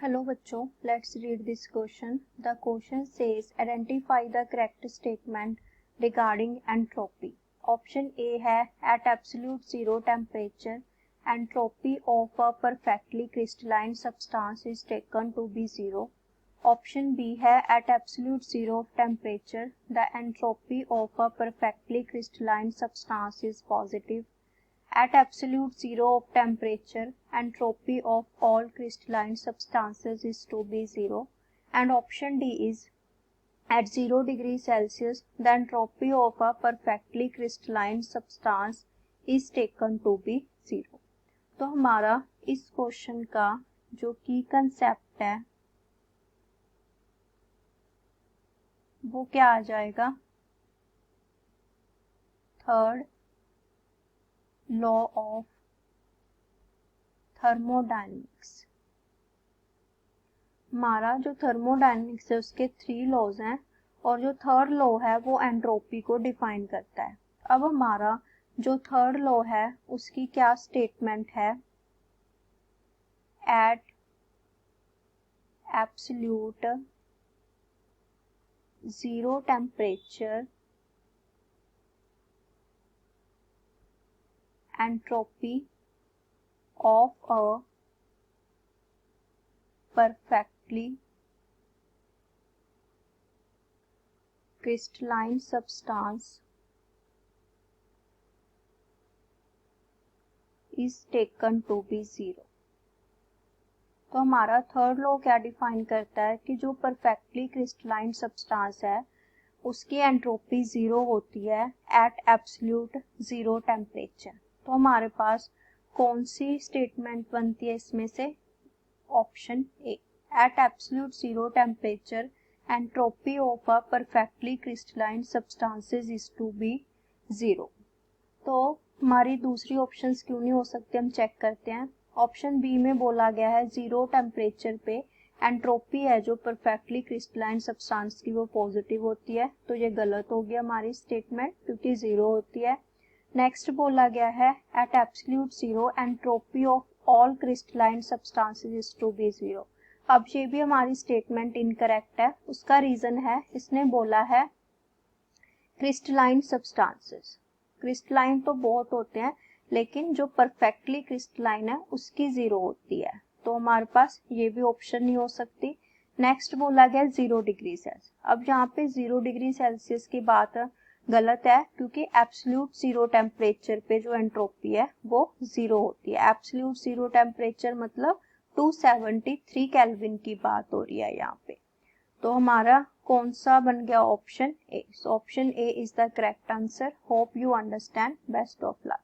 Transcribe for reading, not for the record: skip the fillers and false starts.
Hello बच्चों, let's read this question. The question says identify the correct statement regarding entropy. Option A है at absolute zero temperature, entropy of a perfectly crystalline substance is taken to be zero. Option B है at absolute zero temperature, the entropy of a perfectly crystalline substance is positive. At absolute zero of temperature, entropy of all crystalline substances is to be zero. And option D is at 0 degree Celsius, the entropy of a perfectly crystalline substance is taken to be zero. तो हमारा इस question का जो की concept है वो क्या आ जाएगा? Third law of thermodynamics. हमारा जो थर्मोडायनेमिक्स है उसके 3 लॉज हैं और जो थर्ड लॉ है वो एंट्रोपी को डिफाइन करता है. अब हमारा जो थर्ड लॉ है उसकी क्या स्टेटमेंट है? At absolute zero temperature entropy of a perfectly crystalline substance is taken to be zero. तो हमारा थर्ड लॉ क्या डिफाइन करता है कि जो परफेक्टली क्रिस्टलाइन सब्सटेंस है उसकी एंट्रोपी जीरो होती है एट एब्सोल्यूट जीरो टेम्परेचर. तो हमारे पास कौन सी स्टेटमेंट बनती है इसमें से? Option A. At absolute zero temperature entropy of a perfectly crystalline substances is to be zero. तो हमारी दूसरी ऑप्शंस क्यों नहीं हो सकते, हम चेक करते हैं. ऑप्शन बी में बोला गया है जीरो टेम्परेचर पे एंट्रोपी है जो परफेक्टली क्रिस्टलाइन सब्सटेंस की वो पॉजिटिव होती है. तो ये गलत हो गया हमारी स्टेटमेंट क्योंकि जीरो होती है. नेक्स्ट बोला गया है at absolute zero entropy of all crystalline substances is to be zero. अब ये भी हमारी स्टेटमेंट इनकरेक्ट है. उसका रीजन है इसने बोला है क्रिस्टलाइन सब्सटेंसेस. क्रिस्टलाइन तो बहुत होते हैं लेकिन जो परफेक्टली क्रिस्टलाइन है उसकी जीरो होती है. तो हमारे पास ये भी ऑप्शन नहीं हो सकती. नेक्स्ट बोला गया 0 डिग्री सेल्सियस. अब यहाँ पे 0 डिग्री सेल्सियस की बात गलत है क्योंकि एब्सोल्यूट जीरो टेम्परेचर पे जो एंट्रोपी है वो जीरो होती है. एब्सोल्यूट जीरो टेम्परेचर मतलब 273 केल्विन की बात हो रही है यहाँ पे. तो हमारा कौन सा बन गया? Option A. Option A is the correct answer. Hope you understand. Best of luck.